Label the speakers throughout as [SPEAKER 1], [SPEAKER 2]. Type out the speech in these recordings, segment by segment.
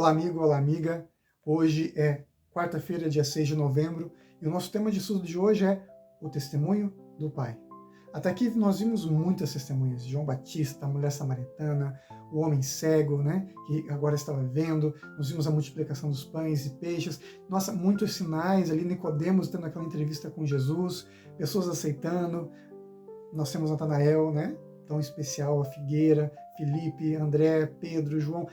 [SPEAKER 1] Olá, amigo, olá, amiga. Hoje é quarta-feira, dia 6 de novembro, e o nosso tema de estudo de hoje é o testemunho do Pai. Até aqui nós vimos muitas testemunhas: João Batista, a mulher samaritana, o homem cego, né, que agora estava vendo. Nós vimos a multiplicação dos pães e peixes. Nossa, muitos sinais ali, Nicodemos tendo aquela entrevista com Jesus, pessoas aceitando. Nós temos Natanael, né, tão especial, a figueira, Filipe, André, Pedro, João.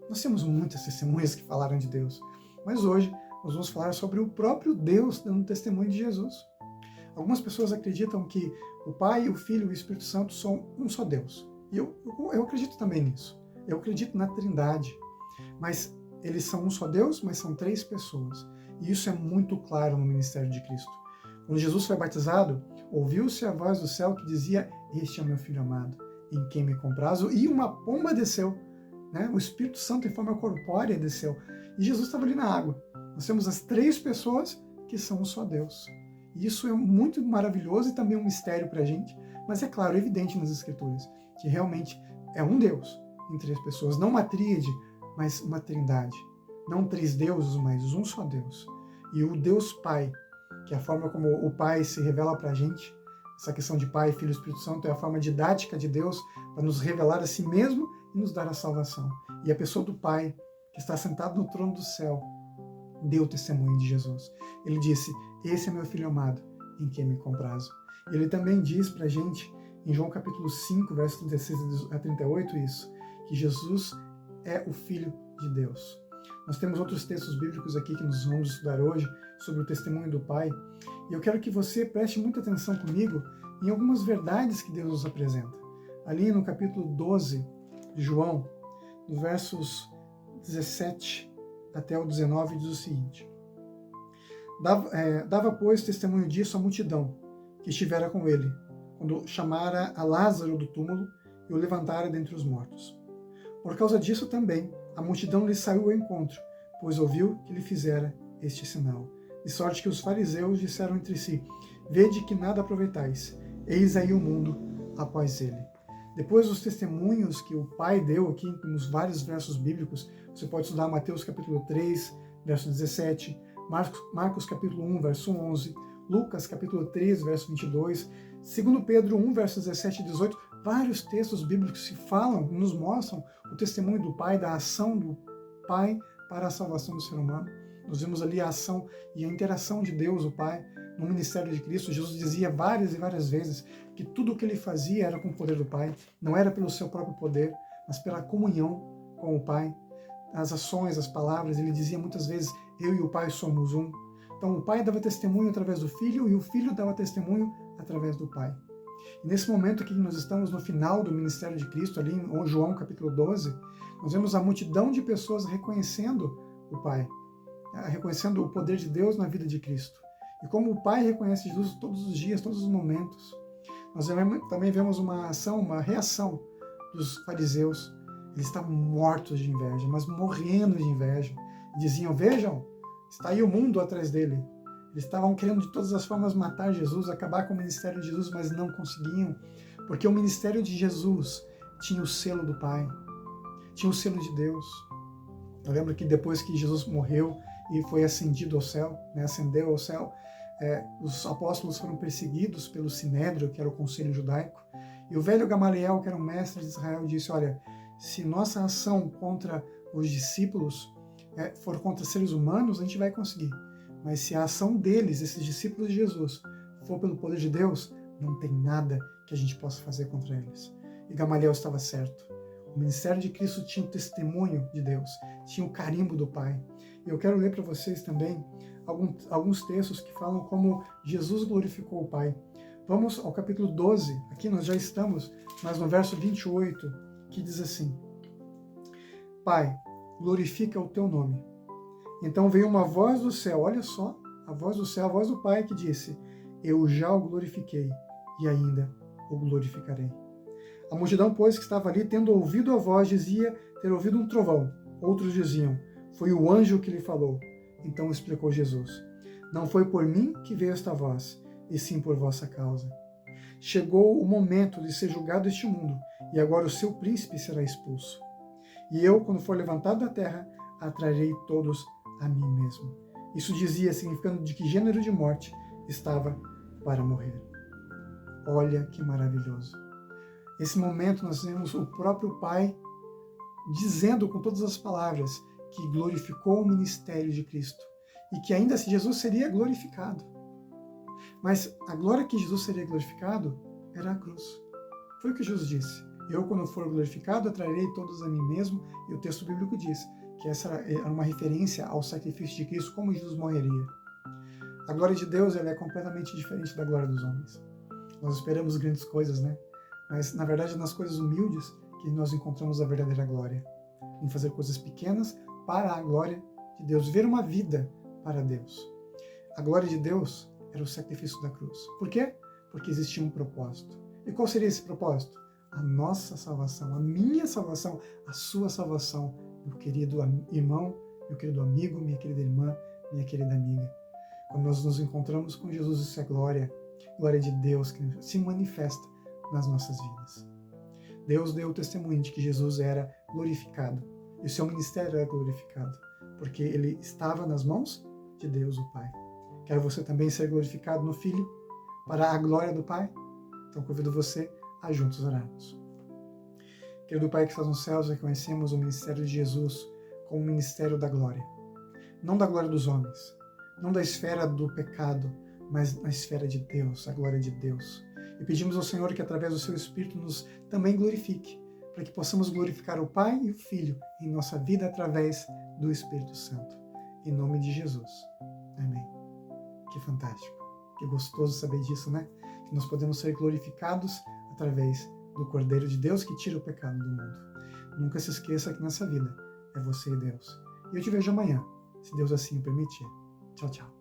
[SPEAKER 1] Nós temos muitas testemunhas que falaram de Deus, mas hoje nós vamos falar sobre o próprio Deus dando testemunho de Jesus. Algumas pessoas acreditam que o Pai, o Filho e o Espírito Santo são um só Deus. E eu acredito também nisso. Eu acredito na Trindade. Mas eles são um só Deus, mas são três pessoas. E isso é muito claro no ministério de Cristo. Quando Jesus foi batizado, ouviu-se a voz do céu que dizia: "Este é o meu Filho amado, em quem me comprazo", e uma pomba desceu. O Espírito Santo em forma corpórea desceu. E Jesus estava ali na água. Nós temos as três pessoas que são um só Deus. E isso é muito maravilhoso e também um mistério para a gente, mas é claro, evidente nas Escrituras, que realmente é um Deus em três pessoas. Não uma tríade, mas uma trindade. Não três deuses, mas um só Deus. E o Deus Pai, que é a forma como o Pai se revela para a gente, essa questão de Pai, Filho e Espírito Santo é a forma didática de Deus para nos revelar a si mesmo e nos dar a salvação. E a pessoa do Pai, que está sentado no trono do céu, deu testemunho de Jesus. Ele disse: "Esse é meu Filho amado, em quem me comprazo". Ele também diz para a gente, em João capítulo 5, versos 36 a 38, isso, que Jesus é o Filho de Deus. Nós temos outros textos bíblicos aqui que nós vamos estudar hoje sobre o testemunho do Pai. E eu quero que você preste muita atenção comigo em algumas verdades que Deus nos apresenta. Ali no capítulo 12 de João, nos versos 17 até o 19, diz o seguinte: Dava, pois, testemunho disso a multidão que estivera com ele, quando chamara a Lázaro do túmulo e o levantara dentre os mortos. Por causa disso também, a multidão lhe saiu ao encontro, pois ouviu que lhe fizera este sinal. De sorte que os fariseus disseram entre si: "Vede que nada aproveitais, eis aí o mundo após ele". Depois dos testemunhos que o Pai deu aqui nos vários versos bíblicos, você pode estudar Mateus capítulo 3, verso 17, Marcos capítulo 1, verso 11, Lucas capítulo 3, verso 22, 2 Pedro 1, verso 17 e 18, vários textos bíblicos que falam, nos mostram o testemunho do Pai, da ação do Pai para a salvação do ser humano. Nós vemos ali a ação e a interação de Deus, o Pai, no ministério de Cristo. Jesus dizia várias e várias vezes que tudo o que ele fazia era com o poder do Pai, não era pelo seu próprio poder, mas pela comunhão com o Pai. As ações, as palavras, ele dizia muitas vezes: "Eu e o Pai somos um". Então o Pai dava testemunho através do Filho e o Filho dava testemunho através do Pai. E nesse momento aqui que nós estamos no final do ministério de Cristo, ali em João capítulo 12, nós vemos a multidão de pessoas reconhecendo o Pai, reconhecendo o poder de Deus na vida de Cristo. E como o Pai reconhece Jesus todos os dias, todos os momentos, nós também vemos uma ação, uma reação dos fariseus. Eles estavam mortos de inveja, mas morrendo de inveja. E diziam: "Vejam, está aí o mundo atrás dele". Eles estavam querendo de todas as formas matar Jesus, acabar com o ministério de Jesus, mas não conseguiam, porque o ministério de Jesus tinha o selo do Pai, tinha o selo de Deus. Eu lembro que depois que Jesus morreu e foi ascendido ao céu, ascendeu ao céu, os apóstolos foram perseguidos pelo Sinédrio, que era o conselho judaico, e o velho Gamaliel, que era um mestre de Israel, disse: "Olha, se nossa ação contra os discípulos for contra seres humanos, a gente vai conseguir. Mas se a ação deles, esses discípulos de Jesus, for pelo poder de Deus, não tem nada que a gente possa fazer contra eles". E Gamaliel estava certo. O ministério de Cristo tinha o testemunho de Deus, tinha o carimbo do Pai. E eu quero ler para vocês também alguns textos que falam como Jesus glorificou o Pai. Vamos ao capítulo 12, aqui nós já estamos, mas no verso 28, que diz assim: "Pai, glorifica o teu nome". Então veio uma voz do céu, olha só, a voz do céu, a voz do Pai, que disse: "Eu já o glorifiquei e ainda o glorificarei". A multidão, pois, que estava ali, tendo ouvido a voz, dizia ter ouvido um trovão. Outros diziam: "Foi o anjo que lhe falou". Então explicou Jesus: "Não foi por mim que veio esta voz, e sim por vossa causa. Chegou o momento de ser julgado este mundo, e agora o seu príncipe será expulso. E eu, quando for levantado da terra, atrairei todos a mim mesmo. Isso dizia, significando de que gênero de morte estava para morrer. Olha que maravilhoso. Nesse momento nós vemos o próprio Pai dizendo com todas as palavras que glorificou o ministério de Cristo e que ainda assim Jesus seria glorificado. Mas a glória que Jesus seria glorificado era a cruz. Foi o que Jesus disse. Eu, quando for glorificado, atrairei todos a mim mesmo. E o texto bíblico diz que essa era uma referência ao sacrifício de Cristo, como Jesus morreria. A glória de Deus ela é completamente diferente da glória dos homens. Nós esperamos grandes coisas, né? Mas, na verdade, nas coisas humildes que nós encontramos a verdadeira glória. Em fazer coisas pequenas para a glória de Deus. Ver uma vida para Deus. A glória de Deus era o sacrifício da cruz. Por quê? Porque existia um propósito. E qual seria esse propósito? A nossa salvação, a minha salvação, a sua salvação, meu querido irmão, meu querido amigo, minha querida irmã, minha querida amiga. Quando nós nos encontramos com Jesus, isso é glória de Deus que se manifesta nas nossas vidas. Deus deu o testemunho de que Jesus era glorificado, e o seu ministério era glorificado, porque ele estava nas mãos de Deus, o Pai. Quer você também ser glorificado no Filho, para a glória do Pai? Então convido você a juntos orarmos. Querido Pai que estás nos céus, reconhecemos o ministério de Jesus como o ministério da glória. Não da glória dos homens, não da esfera do pecado, mas na esfera de Deus, a glória de Deus. E pedimos ao Senhor que através do seu Espírito nos também glorifique, para que possamos glorificar o Pai e o Filho em nossa vida através do Espírito Santo. Em nome de Jesus. Amém. Que fantástico. Que gostoso saber disso, né? Que nós podemos ser glorificados através do Cordeiro de Deus que tira o pecado do mundo. Nunca se esqueça que nessa vida é você e Deus. E eu te vejo amanhã, se Deus assim o permitir. Tchau, tchau.